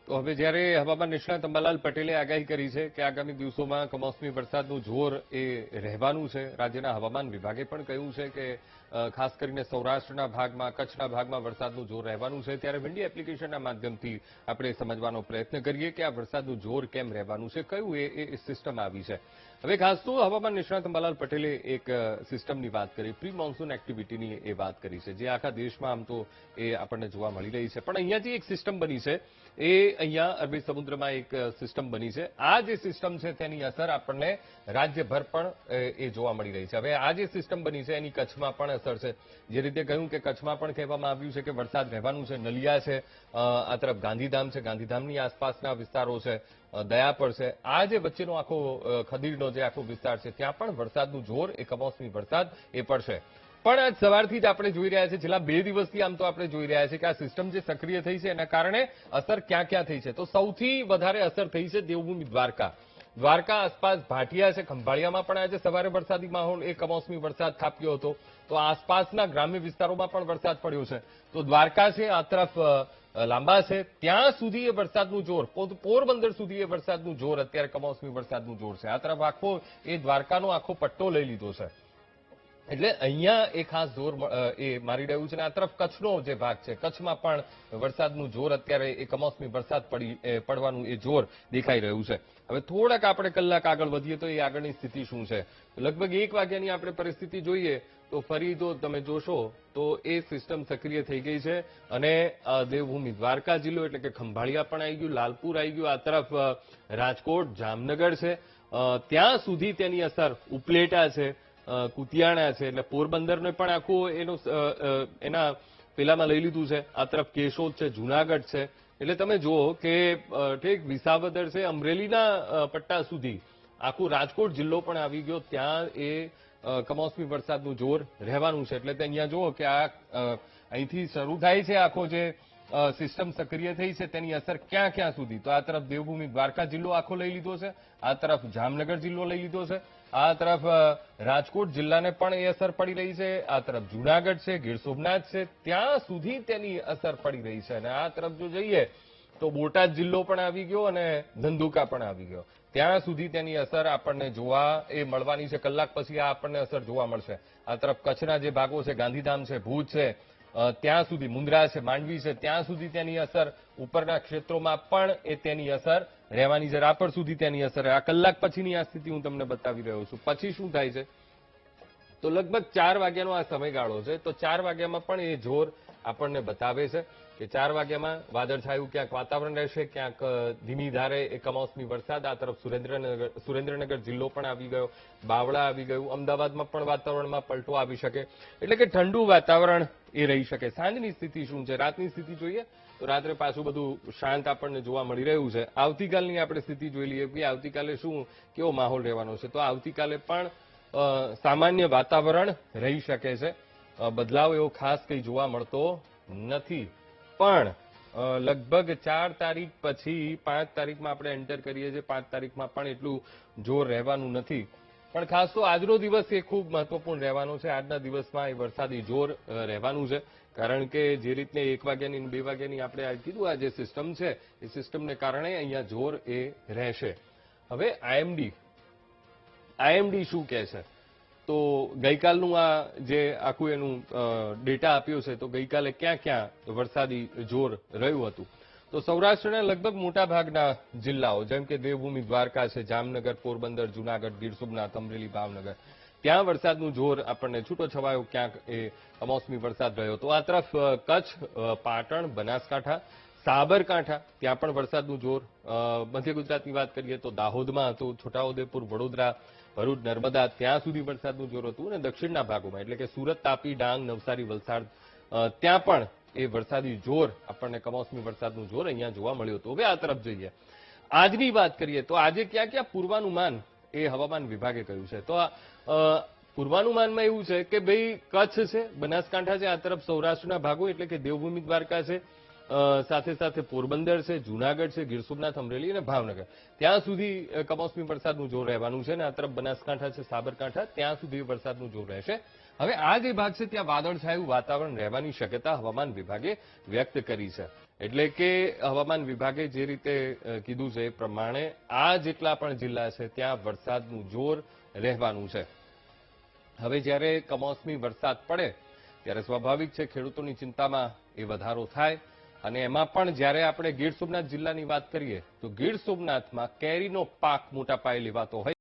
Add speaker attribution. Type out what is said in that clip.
Speaker 1: તો હવે જ્યારે હવામાન નિષ્ણાત અંબાલાલ પટેલે આગાહી કરી છે કે આગામી દિવસોમાં કમોસમી વરસાદનું જોર એ રહેવાનું છે. રાજ્યના હવામાન વિભાગે પણ કહ્યું છે કે ખાસ કરીને સૌરાષ્ટ્રના ભાગમાં, કચ્છના ભાગમાં વરસાદનું જોર રહેવાનું છે. ત્યારે વિન્ડી એપ્લિકેશનના માધ્યમથી આપણે સમજવાનો પ્રયત્ન કરીએ કે આ વરસાદનું જોર કેમ રહેવાનું છે, કયું એ સિસ્ટમ આવી છે. હવે ખાસ તો હવામાન નિષ્ણાત અંબાલાલ પટેલે એક સિસ્ટમની વાત કરી, પ્રી મોન્સૂન એક્ટિવિટીની એ વાત કરી છે, જે આખા દેશમાં આમ તો એ આપણને જોવા મળી રહી છે. પણ અહીંયાથી એક સિસ્ટમ બની છે, એ અહીંયા અરબી સમુદ્રમાં એક સિસ્ટમ બની છે. આ જે સિસ્ટમ છે તેની અસર આપણને રાજ્યભર પણ એ જોવા મળી રહી છે. હવે આ જે સિસ્ટમ બની છે એની કચ્છમાં પણ અસર છે. જે રીતે કહ્યું કે કચ્છમાં પણ કહેવામાં આવ્યું છે કે વરસાદ રહેવાનું છે. નલિયા છે, આ તરફ ગાંધીધામ છે, ગાંધીધામની આસપાસના વિસ્તારો છે, દયાપર છે, આ જે વચ્ચેનો આખો ખદીરનો જે આખો વિસ્તાર છે ત્યાં પણ વરસાદનું જોર, એ કમોસમી વરસાદ એ પડશે. પણ આજ સવારથી જ આપણે જોઈ રહ્યા છીએ, છેલ્લા 2 દિવસથી આમ તો આપણે જોઈ રહ્યા છીએ કે આ સિસ્ટમ જે સક્રિય થઈ છે એના કારણે અસર ક્યાં ક્યાં થઈ છે. તો સૌથી વધારે અસર થઈ છે દેવભૂમિ દ્વારકા, દ્વારકા આસપાસ ભાટિયા છે, ખંભાળિયામાં પણ આજે સવારે વરસાદી માહોલ, એ કમોસમી વરસાદ ખાબક્યો હતો. તો આસપાસના ગ્રામ્ય વિસ્તારોમાં પણ વરસાદ પડ્યો છે. તો દ્વારકા છે, આ તરફ લાંબા છે, ત્યાં સુધી એ વરસાદનું જોર, પોરબંદર સુધી એ વરસાદનું જોર, અત્યારે કમોસમી વરસાદનું જોર છે. આ તરફ આખો એ દ્વારકાનો આખો પટ્ટો લઈ લીધો છે. એટલે અહીંયા એ ખાસ જોર એ મારી રહ્યું છે. અને આ તરફ કચ્છનો જે ભાગ છે, કચ્છમાં પણ વરસાદનું જોર, અત્યારે એ કમોસમી વરસાદ પડવાનું એ જોર દેખાઈ રહ્યું છે. હવે થોડાક આપણે કલાક આગળ વધીએ તો એ આગળની સ્થિતિ શું છે. લગભગ 1 વાગ્યાની આપણે પરિસ્થિતિ જોઈએ તો ફરી તો તમે જોશો તો એ સિસ્ટમ સક્રિય થઈ ગઈ છે. અને દેવભૂમિ દ્વારકા જિલ્લો એટલે કે ખંભાળિયા પણ આવી ગયું, લાલપુર આવી ગયું, આ તરફ રાજકોટ, જામનગર છે, ત્યાં સુધી તેની અસર, ઉપલેટા છે, કુતિયાણા છે, એટલે પોરબંદરને પણ આખું એના પેલામાં લઈ લીધું છે. આ તરફ કેશોદ છે, જુનાગઢ છે, એટલે તમે જુઓ કે ઠેક વિસાવદર છે, અમરેલીના પટ્ટા સુધી આખું રાજકોટ જિલ્લો પણ આવી ગયો. ત્યાં એ કમોસમી વરસાદનું જોર રહેવાનું છે. એટલે અહીંયા જુઓ કે આ અહીંથી શરૂ થાય છે આખો જે સિસ્ટમ સક્રિય થઈ છે તેની અસર ક્યાં ક્યાં સુધી. તો આ તરફ દેવભૂમિ દ્વારકા જિલ્લો આખો લઈ લીધો છે, આ તરફ જામનગર જિલ્લો લઈ લીધો છે, આ તરફ રાજકોટ જિલ્લાને પણ એ અસર પડી રહી છે, આ તરફ જુનાગઢ છે, ગીર સોમનાથ છે, ત્યાં સુધી તેની અસર પડી રહી છે. અને આ તરફ જો જઈએ તો બોટાદ જિલ્લો પણ આવી ગયો અને ધંધુકા પણ આવી ગયો. ત્યાં સુધી તેની અસર આપણને જોવા એ મળવાની છે. કલાક પછી આ આપણને અસર જોવા મળશે. આ તરફ કચ્છના જે ભાગો છે, ગાંધીધામ છે, ભુજ છે, ત્યાં સુધી, મુન્દ્રા છે, માંડવી છે, ત્યાં સુધી તેની અસર, ઉપરના ક્ષેત્રોમાં પણ એ તેની અસર રહેવાની છે. રાપર સુધી તેની અસર. આ કલાક પછીની આ સ્થિતિ હું તમને બતાવી રહ્યો છું. પછી શું થાય છે તો લગભગ 4 વાગ્યાનો આ સમયગાળો છે. તો 4 વાગ્યામાં પણ એ જોર આપણને બતાવે છે કે 4 વાગ્યામાં વાદળછાયું ક્યાંક વાતાવરણ રહેશે, ક્યાંક ધીમી ધારે એ કમોસમી વરસાદ. આ તરફ સુરેન્દ્રનગર જિલ્લો પણ આવી ગયો, બાવળા આવી ગયું, અમદાવાદમાં પણ વાતાવરણમાં પલટો આવી શકે, એટલે કે ઠંડુ વાતાવરણ એ રહી શકે. સાંજની સ્થિતિ શું છે, રાતની સ્થિતિ જોઈએ તો રાત્રે પાછું બધું શાંત આપણને જોવા મળી રહ્યું છે. આવતીકાલની આપણે સ્થિતિ જોઈ લઈએ કે આવતીકાલે શું, કેવો માહોલ રહેવાનો છે. તો આવતીકાલે પણ સામાન્ય વાતાવરણ રહી શકે છે. બદલાવ એવો ખાસ કંઈ જોવા મળતો નથી. પણ લગભગ 4 તારીખ પછી 5 તારીખમાં આપણે એન્ટર કરીએ છીએ. 5 તારીખમાં પણ એટલું જોર રહેવાનું નથી. પણ ખાસ તો આજનો દિવસ એ ખૂબ મહત્વપૂર્ણ રહેવાનો છે. આજના દિવસમાં એ વરસાદી જોર રહેવાનું છે. કારણ કે જે રીતને 1 વાગ્યાની 2 વાગ્યાની આપણે કીધું, આ જે સિસ્ટમ છે એ સિસ્ટમને કારણે અહીંયા જોર એ રહેશે. હવે આઈએમડી શું કહે છે તો ગઈકાલનું આ જે આખું એનું ડેટા આપ્યો છે તો ગઈકાલે ક્યાં ક્યાં વરસાદી જોર રહ્યું હતું. તો સૌરાષ્ટ્રના લગભગ મોટા ભાગના જિલ્લાઓ જેમ કે દેવભૂમિ દ્વારકા છે, જામનગર, પોરબંદર, જુનાગઢ, ગીર સોમનાથ, અમરેલી, ભાવનગર, ત્યાં વરસાદનું જોર આપણને છૂટો છવાયો ક્યાંક એ કમોસમી વરસાદ રહ્યો. તો આ તરફ કચ્છ, પાટણ, બનાસકાંઠા, સાબરકાંઠા, ત્યાં પણ વરસાદનું જોર. મધ્ય ગુજરાતની વાત કરીએ તો દાહોદમાં હતું, છોટાઉદેપુર, વડોદરા, ભરૂચ, નર્મદા, ત્યાં સુધી વરસાદનું જોર હતું. અને દક્ષિણના ભાગોમાં એટલે કે સુરત, તાપી, ડાંગ, નવસારી, વલસાડ, ત્યાં પણ એ વરસાદી જોર, આપણને કમોસમી વરસાદનું જોર અહીંયા જોવા મળ્યું હતું. હવે આ તરફ જઈએ, આજની વાત કરીએ તો આજે ક્યાં ક્યાં પૂર્વાનુમાન એ હવામાન વિભાગે કહ્યું છે. તો પૂર્વાનુમાનમાં એવું છે કે ભાઈ કચ્છ છે, બનાસકાંઠા છે, આ તરફ સૌરાષ્ટ્રના ભાગો એટલે કે દેવભૂમિ દ્વારકા છે, સાથે સાથે પોરબંદર છે, જુનાગઢ છે, ગીર સોમનાથ, અમરેલી અને ભાવનગર, ત્યાં સુધી કમોસમી વરસાદનું જોર રહેવાનું છે. અને આ તરફ બનાસકાંઠા છે, સાબરકાંઠા, ત્યાં સુધી વરસાદનું જોર રહેશે. હવે આ જે ભાગ છે ત્યાં વાદળછાયું વાતાવરણ રહેવાની શક્યતા હવામાન વિભાગે વ્યક્ત કરી છે. એટલે કે હવામાન વિભાગે જે રીતે કીધું છે એ પ્રમાણે આ જેટલા પણ જિલ્લા છે ત્યાં વરસાદનું જોર રહેવાનું છે. હવે જ્યારે કમોસમી વરસાદ પડે ત્યારે સ્વાભાવિક છે ખેડૂતોની ચિંતામાં એ વધારો થાય. અને એમાં પણ જ્યારે આપણે ગીર સોમનાથ જિલ્લાની વાત કરીએ તો ગીર સોમનાથમાં કેરીનો પાક મોટા પાયે લેવાતો હોય